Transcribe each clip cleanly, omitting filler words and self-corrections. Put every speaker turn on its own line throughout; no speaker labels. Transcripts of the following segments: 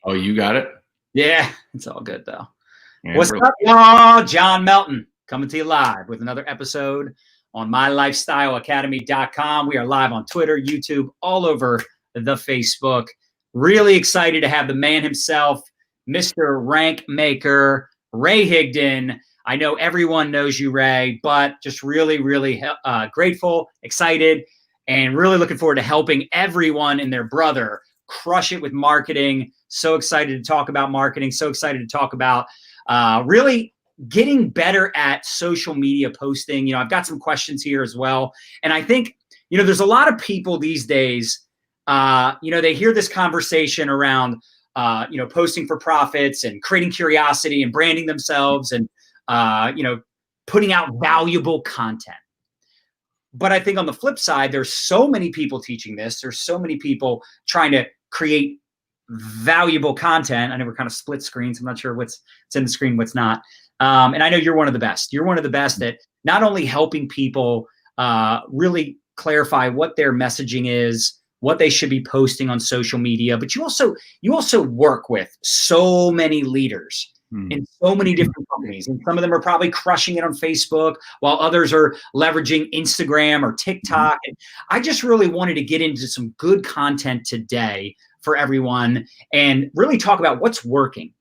Oh, you got it?
Yeah, it's all good though.
Yeah,
What's up, y'all? John Melton coming to you live with another episode on mylifestyleacademy.com. We are live on Twitter, YouTube, all over the Facebook. Really excited to have the man himself, Mr. Rank Maker, Ray Higdon. I know everyone knows you, Ray, but just really, really grateful, excited, and really looking forward to helping everyone and their brother crush it with marketing. So excited to talk about marketing. So excited to talk about really getting better at social media posting. I've got some questions here as well. And I think, there's a lot of people these days, they hear this conversation around, posting for profits and creating curiosity and branding themselves and, putting out valuable content. But I think on the flip side, there's so many people teaching this. There's so many people trying to create valuable content. I know we're kind of split screens. I'm not sure what's in the screen, what's not. And I know you're one of the best. You're one of the best at not only helping people really clarify what their messaging is, what they should be posting on social media, but you also work with so many leaders in so many different companies. And some of them are probably crushing it on Facebook while others are leveraging Instagram or TikTok. And I just really wanted to get into some good content today for everyone and really talk about what's working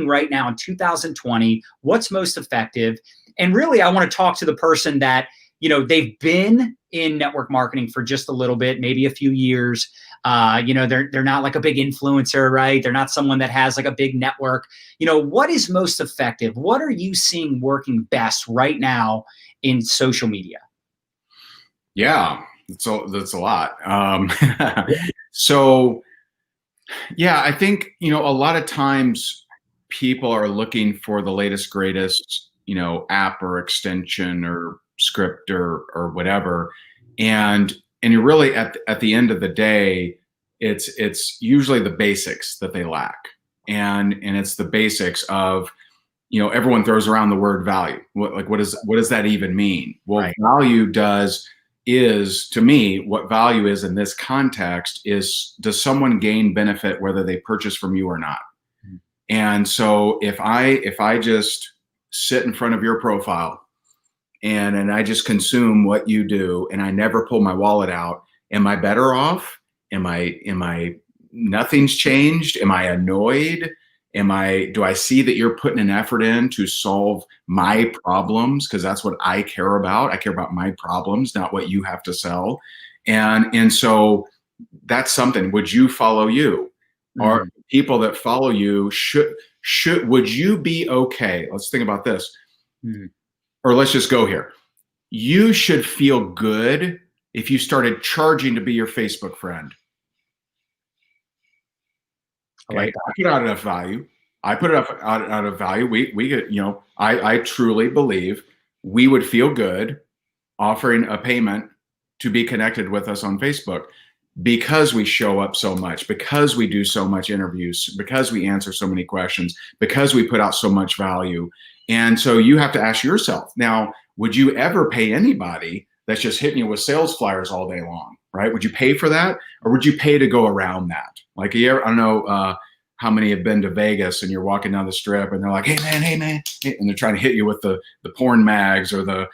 right now in 2020, what's most effective. And really, I want to talk to the person that, they've been in network marketing for just a little bit, maybe a few years. They're not like a big influencer, right? They're not someone that has like a big network. What is most effective? What are you seeing working best right now in social media?
Yeah, that's a lot. So, yeah, I think, a lot of times people are looking for the latest, greatest, app or extension or script or whatever. And you're really at the end of the day, it's usually the basics that they lack. And it's the basics of, everyone throws around the word value. What does that even mean? Well, right. Value is to me, what value is in this context is, does someone gain benefit whether they purchase from you or not? Mm-hmm. And so if I just sit in front of your profile and I just consume what you do and I never pull my wallet out, am I better off? Am I nothing's changed? Am I annoyed? Do I see that you're putting an effort in to solve my problems? Because that's what I care about. I care about my problems, not what you have to sell. And so that's something. Would you follow you? Mm-hmm. Or people that follow you would you be okay? Let's think about this. Mm-hmm. Or let's just go here. You should feel good if you started charging to be your Facebook friend. Okay. I put out enough value. I put it out of value. We get, I truly believe we would feel good offering a payment to be connected with us on Facebook because we show up so much, because we do so much interviews, because we answer so many questions, because we put out so much value. And so you have to ask yourself, now, would you ever pay anybody that's just hitting you with sales flyers all day long, right? Would you pay for that? Or would you pay to go around that? Like I don't know how many have been to Vegas and you're walking down the strip and they're like, hey man, and they're trying to hit you with the porn mags or the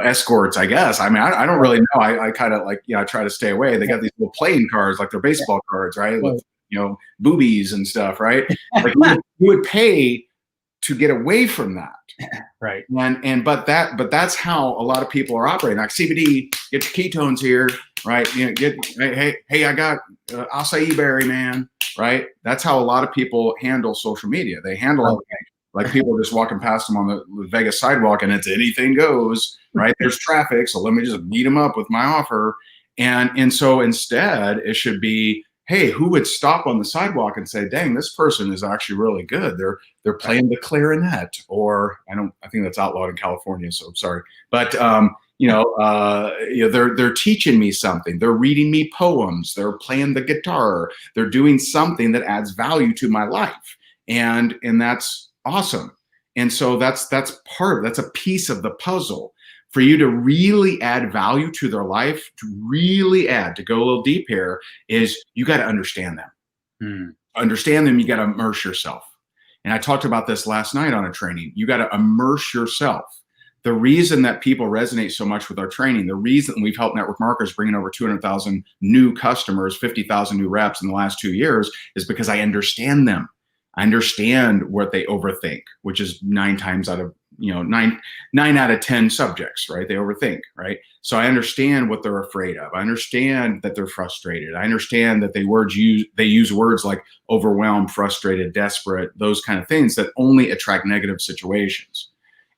escorts, I guess. I mean, I don't really know. I kind of like, I try to stay away. They got these little playing cards, like they're baseball cards, right? With, boobies and stuff, right? Like you would pay to get away from that.
Right.
But that's how a lot of people are operating. Like CBD, get your ketones here, right? Hey, I got acai berry, man, right? That's how a lot of people handle social media. They handle it like people just walking past them on the Vegas sidewalk and it's anything goes, right? There's traffic, so let me just beat them up with my offer. And so instead it should be, hey, who would stop on the sidewalk and say, dang, this person is actually really good. They're playing the clarinet, or I think that's outlawed in California, so I'm sorry. But they're teaching me something. They're reading me poems. They're playing the guitar. They're doing something that adds value to my life. And that's awesome. And so that's a piece of the puzzle. For you to really add value to their life, to go a little deep here, is you got to understand them.
Hmm.
Understand them, you got to immerse yourself. And I talked about this last night on a training. You got to immerse yourself. The reason that people resonate so much with our training, the reason we've helped network marketers bring in over 200,000 new customers, 50,000 new reps in the last 2 years, is because I understand them. I understand what they overthink, which is nine out of 10 subjects, right? They overthink, right? So I understand what they're afraid of. I understand that they're frustrated. I understand that they use words like overwhelmed, frustrated, desperate, those kind of things that only attract negative situations.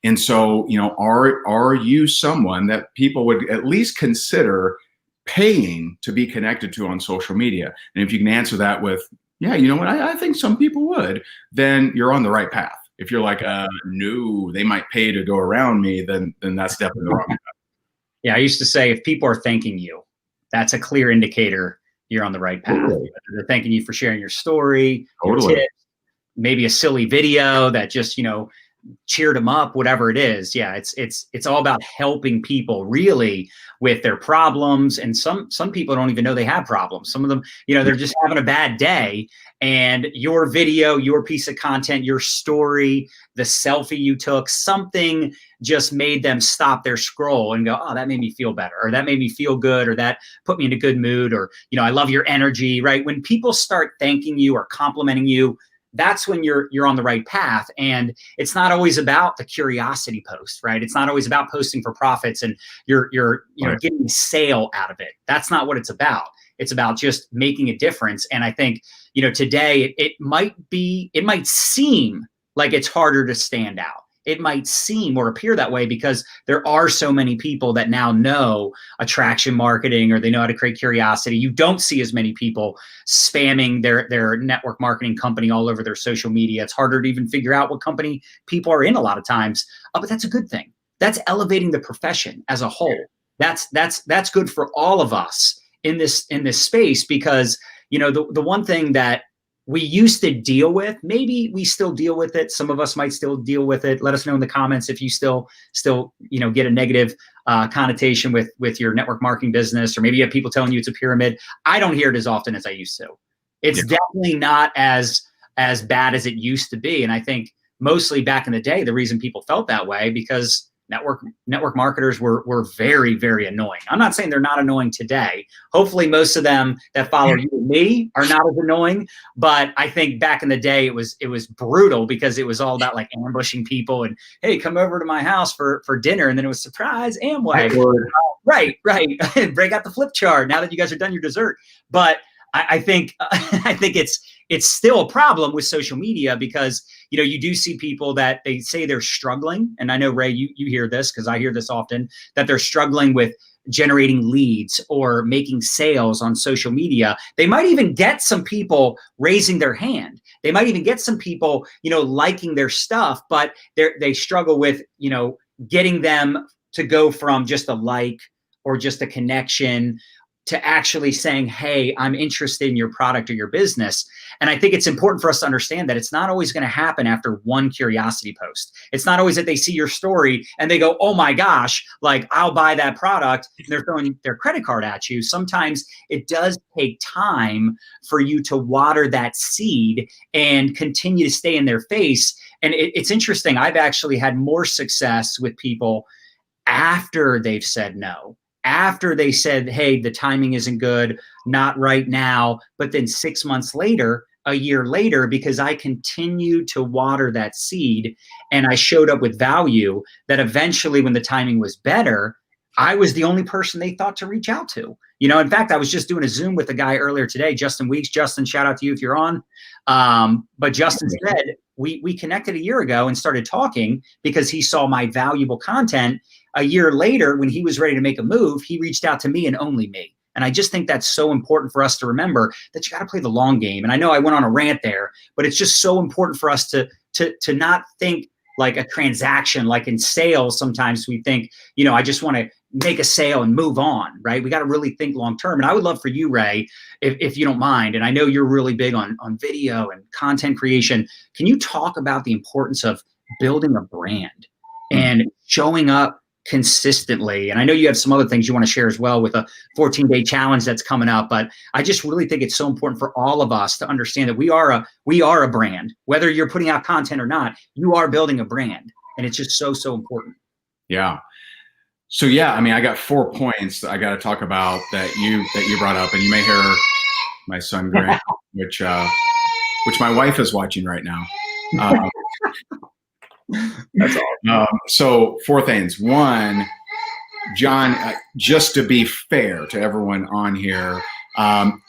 And so, are you someone that people would at least consider paying to be connected to on social media? And if you can answer that with, yeah, you know what, I think some people would, then you're on the right path. If you're like, no, they might pay to go around me, then that's definitely the wrong path.
Yeah, I used to say if people are thanking you, that's a clear indicator you're on the right path.
Totally.
They're thanking you for sharing your story,
Totally.
your tips, maybe a silly video that just, cheered them up, whatever it is. Yeah, it's all about helping people really with their problems. And some people don't even know they have problems. Some of them, they're just having a bad day. And your video, your piece of content, your story, the selfie you took, something just made them stop their scroll and go, oh, that made me feel better, or that made me feel good, or that put me in a good mood, or, I love your energy, right? When people start thanking you or complimenting you, that's when you're on the right path. And it's not always about the curiosity post, right? It's not always about posting for profits and you're
Right.
getting a sale out of it. That's not what it's about. It's about just making a difference. And I think, today it might seem like it's harder to stand out. It might seem or appear that way because there are so many people that now know attraction marketing, or they know how to create curiosity. You don't see as many people spamming their network marketing company all over their social media. It's harder to even figure out what company people are in a lot of times. But that's a good thing. That's elevating the profession as a whole. That's good for all of us in this space, because the one thing that we used to deal with, maybe we still deal with it. Some of us might still deal with it. Let us know in the comments if you still get a negative connotation with your network marketing business, or maybe you have people telling you it's a pyramid. I don't hear it as often as I used to. It's definitely not as bad as it used to be. And I think mostly back in the day, the reason people felt that way because network marketers were very, very annoying. I'm not saying they're not annoying today. Hopefully most of them that follow you and me are not as annoying, but I think back in the day it was brutal because it was all about like ambushing people and, hey, come over to my house for dinner, and then it was surprise Amway. Right. Break out the flip chart now that you guys are done your dessert. But I think it's still a problem with social media because you do see people that they say they're struggling, and I know, Ray, you hear this because I hear this often, that they're struggling with generating leads or making sales on social media. They might even get some people raising their hand. They might even get some people liking their stuff, but they struggle with getting them to go from just a like or just a connection to actually saying, hey, I'm interested in your product or your business. And I think it's important for us to understand that it's not always going to happen after one curiosity post. It's not always that they see your story and they go, oh my gosh, like I'll buy that product. And they're throwing their credit card at you. Sometimes it does take time for you to water that seed and continue to stay in their face. And it's interesting. I've actually had more success with people after they've said no. After they said, hey, the timing isn't good, not right now, but then 6 months later, a year later, because I continued to water that seed and I showed up with value, that eventually when the timing was better, I was the only person they thought to reach out to. In fact, I was just doing a Zoom with a guy earlier today, Justin Weeks. Justin, shout out to you if you're on. But Justin said, we connected a year ago and started talking because he saw my valuable content. A year later, when he was ready to make a move, he reached out to me and only me. And I just think that's so important for us to remember that you got to play the long game. And I know I went on a rant there, but it's just so important for us to not think like a transaction. Like in sales, sometimes we think, I just want to make a sale and move on, right? We got to really think long term. And I would love for you, Ray, if you don't mind, and I know you're really big on video and content creation, can you talk about the importance of building a brand and showing up consistently. And I know you have some other things you want to share as well with a 14-day challenge that's coming up, but I just really think it's so important for all of us to understand that we are a brand. Whether you're putting out content or not, you are building a brand, and it's just so important.
Yeah. So yeah, I mean, I got 4 points that I got to talk about that you brought up, and you may hear my son Grant, which my wife is watching right now.
That's awesome.
So 4 things. 1, John, just to be fair to everyone on here,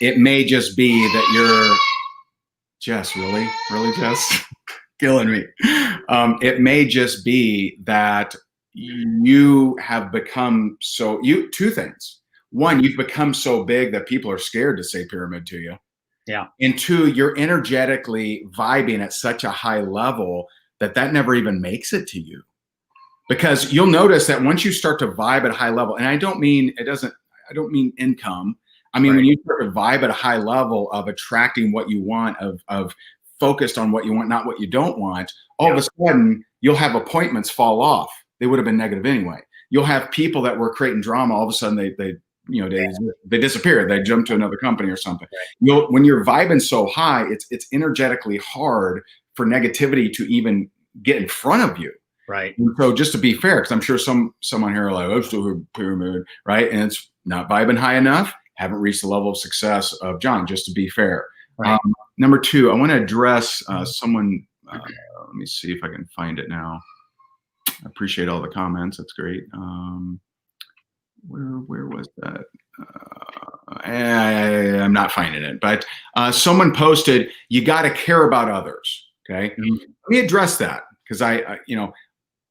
it may just be that you're Jess, really, Jess, killing me. It may just be that you have become 2 things. 1, you've become so big that people are scared to say pyramid to you.
Yeah.
And 2, you're energetically vibing at such a high level that never even makes it to you. Because you'll notice that once you start to vibe at a high level, and I don't mean income. I mean, when you start to vibe at a high level of attracting what you want, of focused on what you want, not what you don't want, all of a sudden you'll have appointments fall off. They would have been negative anyway. You'll have people that were creating drama. All of a sudden they disappear. They jump to another company or something. When you're vibing so high, it's energetically hard for negativity to even get in front of you.
Right.
And so just to be fair, because I'm sure someone here are like, I'm still a pyramid, right? And it's not vibing high enough, haven't reached the level of success of John, just to be fair.
Right.
Number 2, I want to address someone. Let me see if I can find it now. I appreciate all the comments. That's great. Where was that? I'm not finding it, but someone posted, you got to care about others. Okay.
Mm-hmm.
Let me address that, because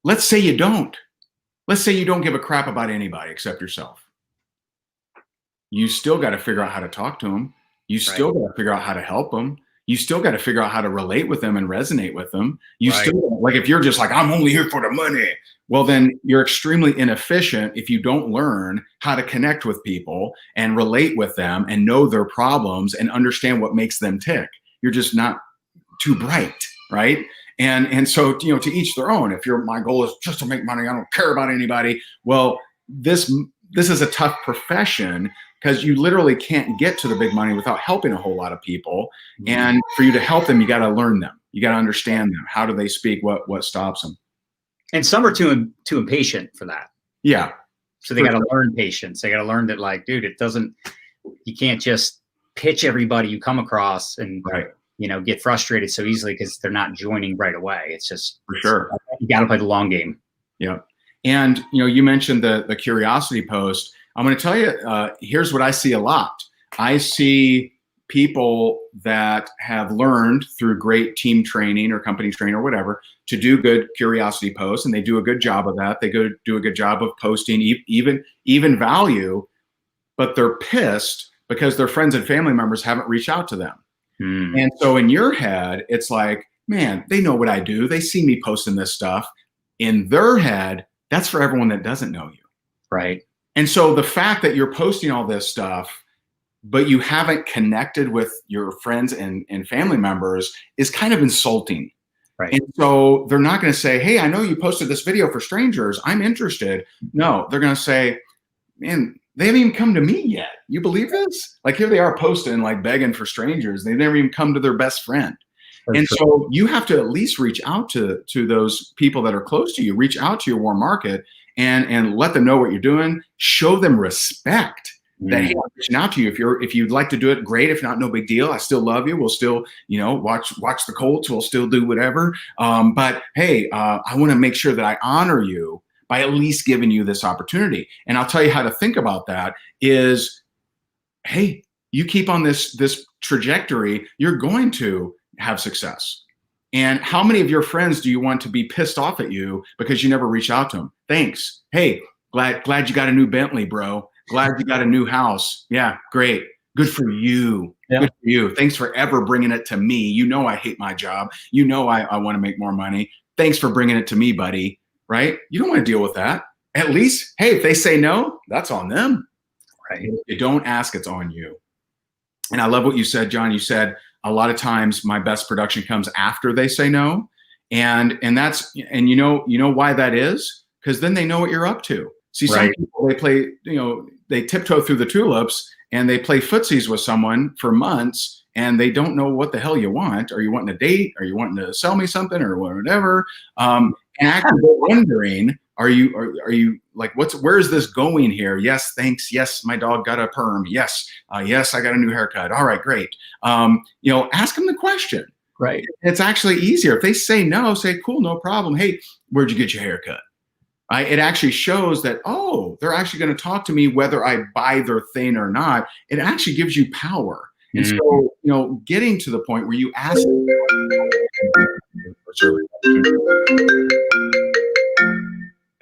let's say you don't. Let's say you don't give a crap about anybody except yourself. You still got to figure out how to talk to them. You still got to figure out how to help them. You still got to figure out how to relate with them and resonate with them. You still, like, if you're just like, I'm only here for the money, well, then you're extremely inefficient if you don't learn how to connect with people and relate with them and know their problems and understand what makes them tick. You're just not too bright, right? And so, to each their own. If my goal is just to make money, I don't care about anybody. Well, this is a tough profession, because you literally can't get to the big money without helping a whole lot of people. And for you to help them, you got to learn them. You got to understand them. How do they speak? What stops them?
And some are too impatient for that.
Yeah.
So they got to learn patience. They got to learn that, like, dude, you can't just pitch everybody you come across and get frustrated so easily because they're not joining right away. It's just,
for sure,
you got to play the long game.
Yeah. And you mentioned the curiosity post. I'm going to tell you, here's what I see a lot. I see people that have learned through great team training or company training or whatever to do good curiosity posts, and they do a good job of that. They do a good job of posting even value, but they're pissed because their friends and family members haven't reached out to them. And so in your head, it's like, man, they know what I do. They see me posting this stuff. In their head, that's for everyone that doesn't know you.
Right.
And so the fact that you're posting all this stuff, but you haven't connected with your friends and family members, is kind of insulting.
Right.
And so they're not going to say, hey, I know you posted this video for strangers, I'm interested. No, they're going to say, man, they haven't even come to me yet. You believe this? Like, here they are posting, like, begging for strangers. They've never even come to their best friend. And so you have to at least reach out to those people that are close to you. Reach out to your warm market and let them know what you're doing. Show them respect. That, hey, I'm reaching out to you. If you'd like to do it, great. If not, no big deal. I still love you. We'll still, watch the Colts. We'll still do whatever. But hey, I want to make sure that I honor you by at least giving you this opportunity. And I'll tell you how to think about that is, hey, you keep on this trajectory, you're going to have success. And how many of your friends do you want to be pissed off at you because you never reach out to them? Thanks. Hey, glad you got a new Bentley, bro. Glad you got a new house. Yeah, great. Good for you. Yeah. Good for you. Thanks for ever bringing it to me. You know I hate my job. You know I want to make more money. Thanks for bringing it to me, buddy. Right? You don't want to deal with that. At least, hey, if they say no, that's on them. Right? If you don't ask, it's on you. And I love what you said, John. You said a lot of times my best production comes after they say no. And you know why that is? because then they know what you're up to. See, some
Right.
people, they play, they tiptoe through the tulips and they play footsies with someone for months and they don't know what the hell you want. Are you wanting a date? Are you wanting to sell me something or whatever? And actually wondering, are you like, where is this going here? Yes, thanks. Yes, my dog got a perm. Yes, yes, I got a new haircut. All right, great. Ask them the question.
Right.
It's actually easier. If they say no, say, cool, no problem. Hey, where'd you get your haircut? It actually shows that, oh, they're actually going to talk to me whether I buy their thing or not. It actually gives you power. And so, getting to the point where you ask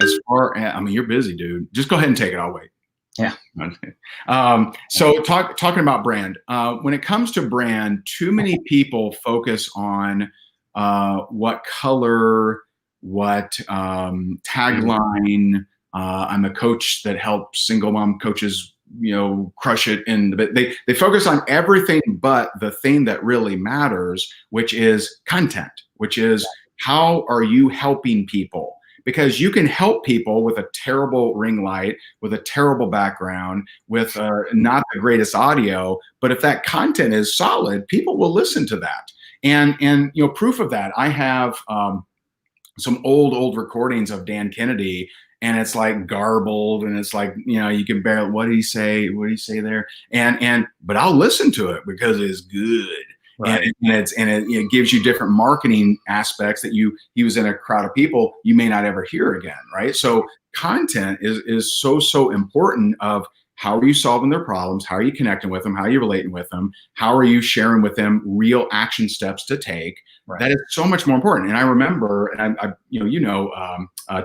as far as, I mean, you're busy, dude. Just go ahead and take it. I'll wait.
Yeah.
So talking about brand, when it comes to brand, too many people focus on what color, what tagline. I'm a coach that helps single mom coaches, crush it. But they focus on everything but the thing that really matters, which is content, which is how are you helping people? Because you can help people with a terrible ring light, with a terrible background, with not the greatest audio. But if that content is solid, people will listen to that. And proof of that, I have some old recordings of Dan Kennedy, and it's like garbled, and it's like, you can barely, what did he say? What did he say there? But I'll listen to it because it's good. Right. And it gives you different marketing aspects that he was in a crowd of people you may not ever hear again, right? So content is so important of how are you solving their problems? How are you connecting with them? How are you relating with them? How are you sharing with them real action steps to take? Right. That is so much more important. And I remember, and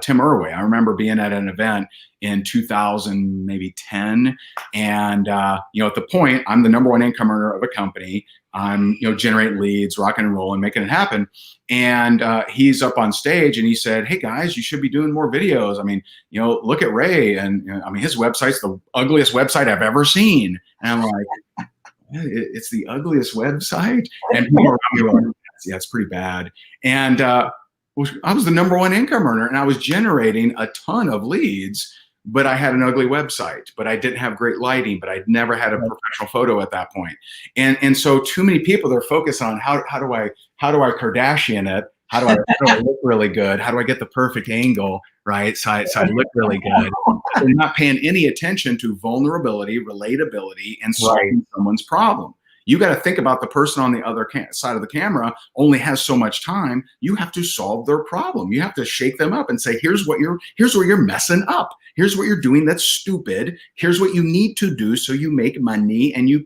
Tim Irway, I remember being at an event in 2000, maybe 10. And, at the point, I'm the number one income earner of a company. I'm, generating leads, rocking and rolling, making it happen. And he's up on stage and he said, hey guys, you should be doing more videos. I mean, look at Ray. And his website's the ugliest website I've ever seen. And I'm like, it's the ugliest website? And people around me were like, yeah, it's pretty bad. And I was the number one income earner and I was generating a ton of leads, but I had an ugly website, but I didn't have great lighting, but I'd never had a professional photo at that point. And so too many people, they're focused on how do I Kardashian it? How do I look really good? How do I get the perfect angle, right? So I look really good. They're not paying any attention to vulnerability, relatability, and solving someone's problem. You got to think about the person on the other side of the camera only has so much time. You have to solve their problem. You have to shake them up and say, here's where you're messing up. Here's what you're doing that's stupid. Here's what you need to do so you make money and you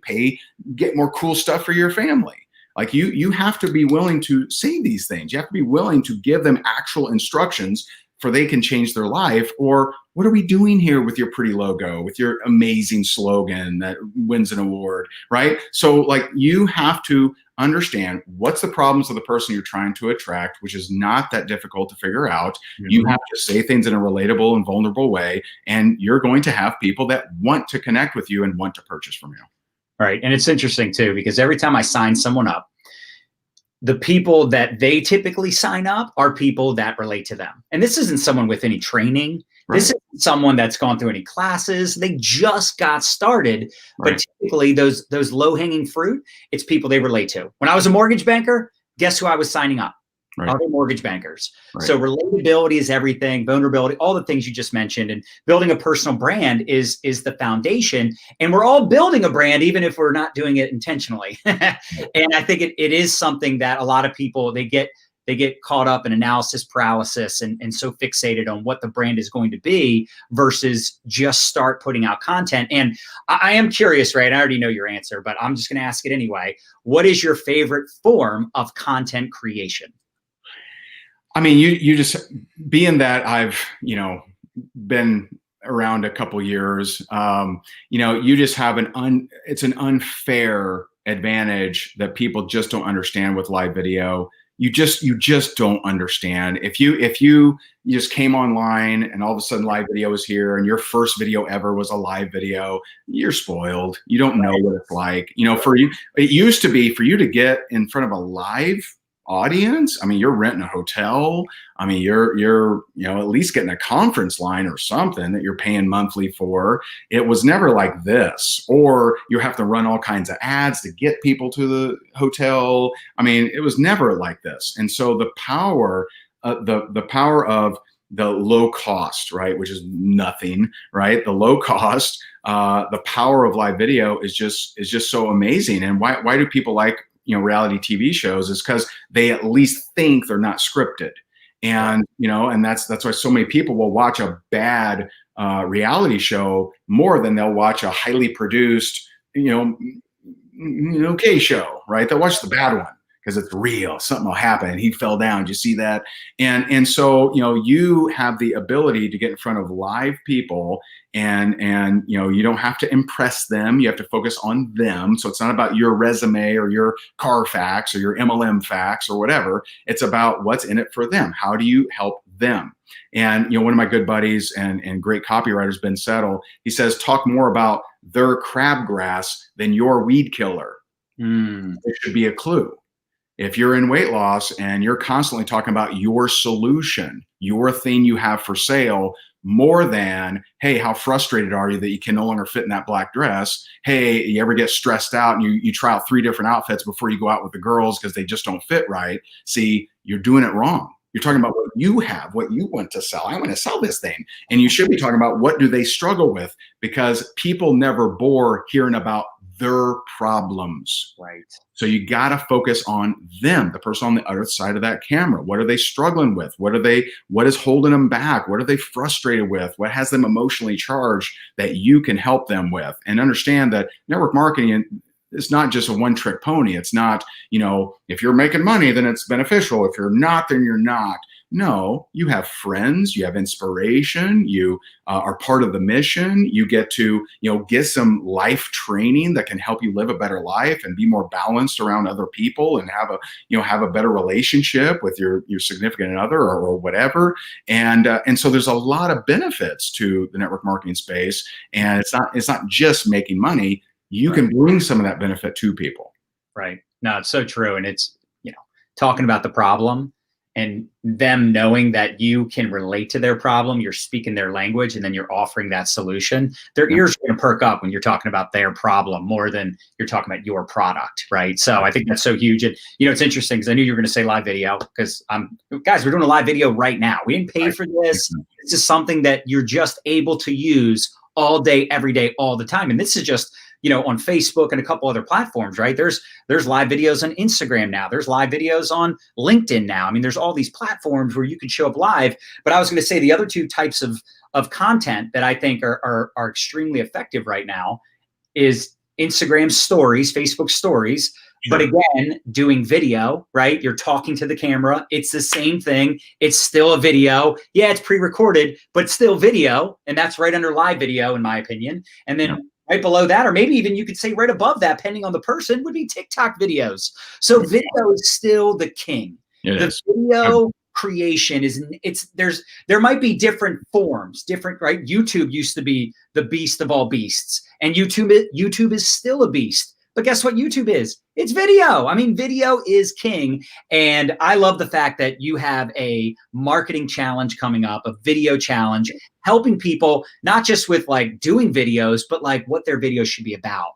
get more cool stuff for your family. Like you have to be willing to say these things. You have to be willing to give them actual instructions for they can change their life. Or what are we doing here with your pretty logo, with your amazing slogan that wins an award, right? So like you have to understand what's the problems of the person you're trying to attract, which is not that difficult to figure out. Mm-hmm. You have to say things in a relatable and vulnerable way, and you're going to have people that want to connect with you and want to purchase from you.
Right. And it's interesting too, because every time I sign someone up, the people that they typically sign up are people that relate to them. And this isn't someone with any training. Right. This isn't someone that's gone through any classes. They just got started. Right. But typically those low-hanging fruit, it's people they relate to. When I was a mortgage banker, guess who I was signing up? Right. Other mortgage bankers. Right. So relatability is everything, vulnerability, all the things you just mentioned, and building a personal brand is the foundation. And we're all building a brand, even if we're not doing it intentionally. And I think it is something that a lot of people, they get caught up in analysis paralysis and so fixated on what the brand is going to be versus just start putting out content. And I am curious, right? I already know your answer, but I'm just going to ask it anyway. What is your favorite form of content creation?
I mean, you just, being that I've, been around a couple years, you just have it's an unfair advantage that people just don't understand with live video. You just don't understand. If you just came online and all of a sudden live video is here and your first video ever was a live video, you're spoiled. You don't know what it's like. For you, it used to be for you to get in front of a live audience. I mean, you're renting a hotel. I mean, you're at least getting a conference line or something that you're paying monthly for. It was never like this. Or you have to run all kinds of ads to get people to the hotel. I mean, it was never like this. And so the power, the power of the low cost, right, which is nothing, right? The low cost, the power of live video is just so amazing. And why do people like reality TV shows? Is because they at least think they're not scripted. And and that's why so many people will watch a bad reality show more than they'll watch a highly produced okay show, right? They'll watch the bad one because it's real. Something will happen. And he fell down. Did you see that? And so you have the ability to get in front of live people, and you don't have to impress them. You have to focus on them. So it's not about your resume or your Carfax or your MLM fax or whatever. It's about what's in it for them. How do you help them? And one of my good buddies and great copywriters, Ben Settle, he says, talk more about their crabgrass than your weed killer. It should be a clue. If you're in weight loss and you're constantly talking about your solution, your thing you have for sale, more than, hey, how frustrated are you that you can no longer fit in that black dress? Hey, you ever get stressed out and you try out 3 different outfits before you go out with the girls because they just don't fit right? See, you're doing it wrong. You're talking about what you have, what you want to sell. I want to sell this thing. And you should be talking about what do they struggle with, because people never bore hearing about their problems.
Right.
So you got to focus on them, the person on the other side of that camera. What are they struggling with? What is holding them back? What are they frustrated with? What has them emotionally charged that you can help them with? And understand that network marketing is not just a one-trick pony. It's not, if you're making money, then it's beneficial. If you're not, then you're not. No, you have friends, you have inspiration, you are part of the mission. You get to, get some life training that can help you live a better life and be more balanced around other people and have a better relationship with your significant other or whatever. And so there's a lot of benefits to the network marketing space. And it's not just making money. You can bring some of that benefit to people.
Right. No, it's so true. And it's, talking about the problem and them knowing that you can relate to their problem, you're speaking their language, and then you're offering that solution. Their ears are going to perk up when you're talking about their problem more than you're talking about your product, right? So I think that's so huge. And, it's interesting because I knew you were going to say live video, because guys, we're doing a live video right now. We didn't pay for this. This is something that you're just able to use all day, every day, all the time. And this is just, on Facebook and a couple other platforms, right? There's live videos on Instagram now. There's live videos on LinkedIn now. I mean, there's all these platforms where you can show up live. But I was going to say the other 2 types of content that I think are extremely effective right now is Instagram stories, Facebook stories. Sure. But again, doing video, right? You're talking to the camera. It's the same thing. It's still a video. Yeah, it's pre-recorded, but still video. And that's right under live video, in my opinion. And then right below that, or maybe even you could say right above that, depending on the person, would be TikTok videos. So video is still the king. The video creation there might be different forms, right? YouTube used to be the beast of all beasts, and YouTube is still a beast. But guess what YouTube is? It's video. I mean, video is king. And I love the fact that you have a marketing challenge coming up, a video challenge, helping people not just with like doing videos, but like what their videos should be about.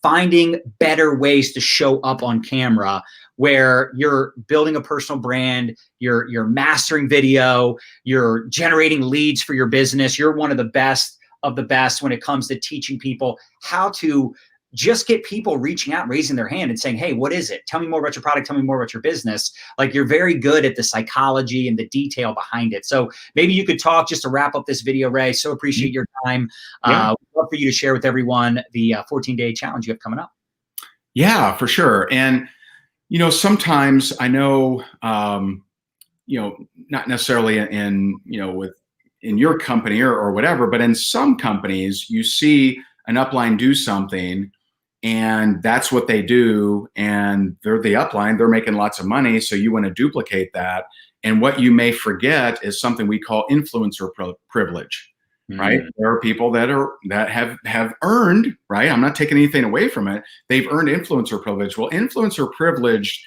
Finding better ways to show up on camera where you're building a personal brand, you're mastering video, you're generating leads for your business. You're one of the best when it comes to teaching people how to just get people reaching out, raising their hand and saying, hey, what is it? Tell me more about your product. Tell me more about your business. Like, you're very good at the psychology and the detail behind it. So maybe you could talk just to wrap up this video, Ray. So appreciate your time. We'd love for you to share with everyone the 14-day challenge you have coming up.
Yeah, for sure. And, sometimes I know, not necessarily in your company or whatever, but in some companies you see an upline do something and that's what they do, and they're the upline, they're making lots of money, so you want to duplicate that. And what you may forget is something we call influencer privilege, right? There are people that have earned, right? I'm not taking anything away from it. They've earned influencer privilege. Well, influencer privilege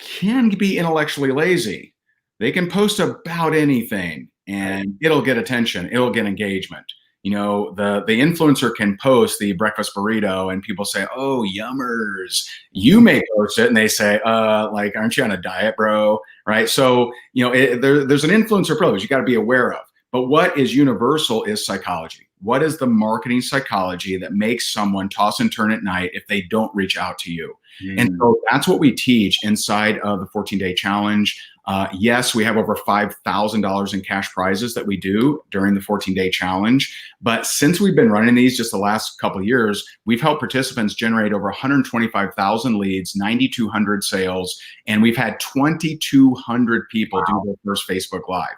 can be intellectually lazy. They can post about anything and it'll get attention, it'll get engagement. You know, the influencer can post the breakfast burrito and people say, oh, yummers. You may post it and they say, like, aren't you on a diet, bro? Right? So, you know, there's an influencer approach you got to be aware of. But what is universal is psychology. What is the marketing psychology that makes someone toss and turn at night if they don't reach out to you? And so that's what we teach inside of the 14-day challenge. Yes, we have over $5,000 in cash prizes that we do during the 14-day challenge. But since we've been running these just the last couple of years, we've helped participants generate over 125,000 leads, 9,200 sales, and we've had 2,200 people do their first Facebook Live.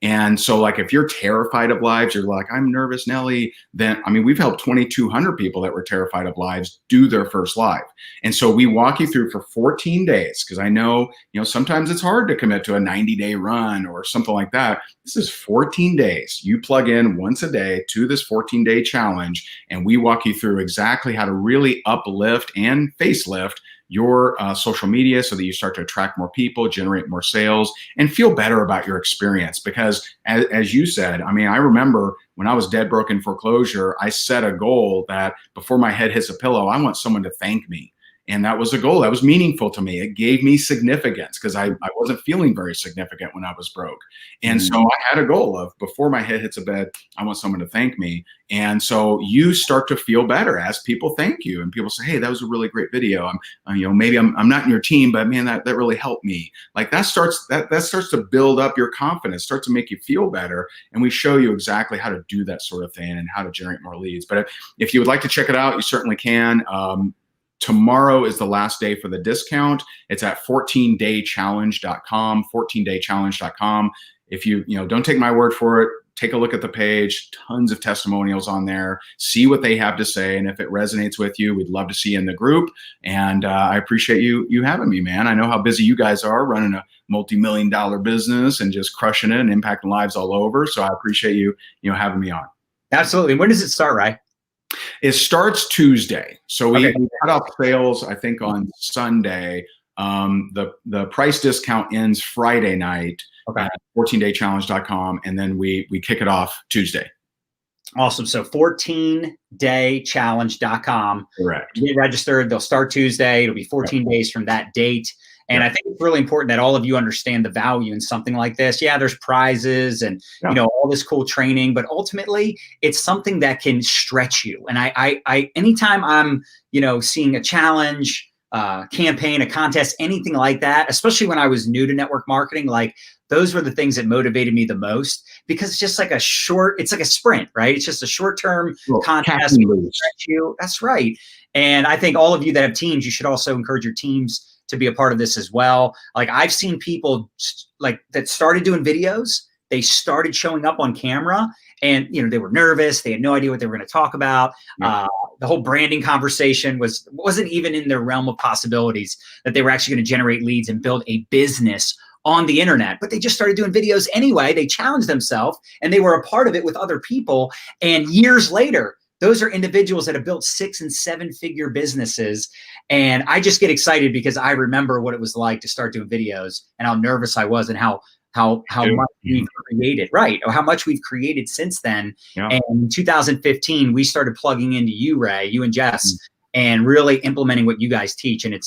And so, like, if you're terrified of lives, you're like, I'm nervous, Nelly, then, I mean, we've helped 2,200 people that were terrified of lives do their first live. And so we walk you through for 14 days, because I know, you know, sometimes it's hard to commit to a 90-day run or something like that. This is 14 days. You plug in once a day to this 14-day challenge, and we walk you through exactly how to really uplift and facelift your social media so that you start to attract more people, generate more sales, and feel better about your experience. Because as you said, I mean, I remember when I was dead broke in foreclosure, I set a goal that before my head hits a pillow, I want someone to thank me. And that was a goal that was meaningful to me. It gave me significance because I wasn't feeling very significant when I was broke. And so I had a goal of before my head hits a bed, I want someone to thank me. And so you start to feel better as people thank you and people say, hey, that was a really great video. You know, maybe I'm not in your team, but man, that really helped me. Like that starts to build up your confidence, starts to make you feel better. And we show you exactly how to do that sort of thing and how to generate more leads. But if you would like to check it out, you certainly can. Tomorrow is the last day for the discount. It's at 14daychallenge.com, 14daychallenge.com. If you don't take my word for it, take a look at the page, tons of testimonials on there, see what they have to say. And if it resonates with you, we'd love to see you in the group. And I appreciate you having me, man. I know how busy you guys are running a multi-million-dollar business and just crushing it and impacting lives all over. So I appreciate you having me on.
Absolutely. When does it start, Ray?
It starts Tuesday. So we cut off sales, I think, on Sunday. The price discount ends Friday night at 14daychallenge.com, and then we kick it off Tuesday.
Awesome. So 14daychallenge.com.
Correct.
Get registered. They'll start Tuesday. It'll be 14 days from that date. And I think it's really important that all of you understand the value in something like this. Yeah, there's prizes and all this cool training, but ultimately it's something that can stretch you. And I anytime I'm seeing a challenge, campaign, a contest, anything like that, especially when I was new to network marketing, like those were the things that motivated me the most, because it's just like it's like a sprint, right? It's just a short-term contest. That's right. And I think all of you that have teams, you should also encourage your teams to be a part of this as well. Like I've seen people like that started doing videos, they started showing up on camera and, they were nervous. They had no idea what they were going to talk about. The whole branding conversation wasn't even in their realm of possibilities that they were actually going to generate leads and build a business on the internet, but they just started doing videos anyway. They challenged themselves and they were a part of it with other people. And years later, those are individuals that have built 6- and 7-figure businesses. And I just get excited because I remember what it was like to start doing videos and how nervous I was and how much we've created, right? Or how much we've created since then. Yeah. And in 2015, we started plugging into you, Ray, you and Jess, and really implementing what you guys teach. And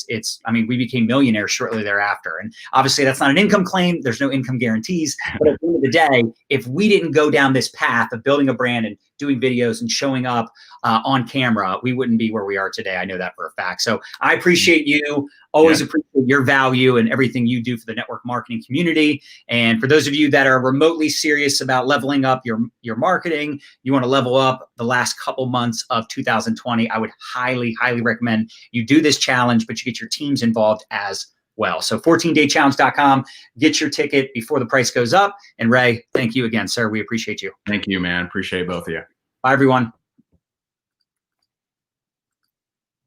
we became millionaires shortly thereafter. And obviously that's not an income claim. There's no income guarantees. But at the end of the day, if we didn't go down this path of building a brand and doing videos and showing up on camera, we wouldn't be where we are today. I know that for a fact. So I appreciate you. Always appreciate your value and everything you do for the network marketing community. And for those of you that are remotely serious about leveling up your marketing, you want to level up the last couple months of 2020, I would highly, highly recommend you do this challenge, but you get your teams involved as well. So 14daychallenge.com, get your ticket before the price goes up. And Ray, thank you again, sir. We appreciate you.
Thank you, man. Appreciate both of you.
Bye, everyone.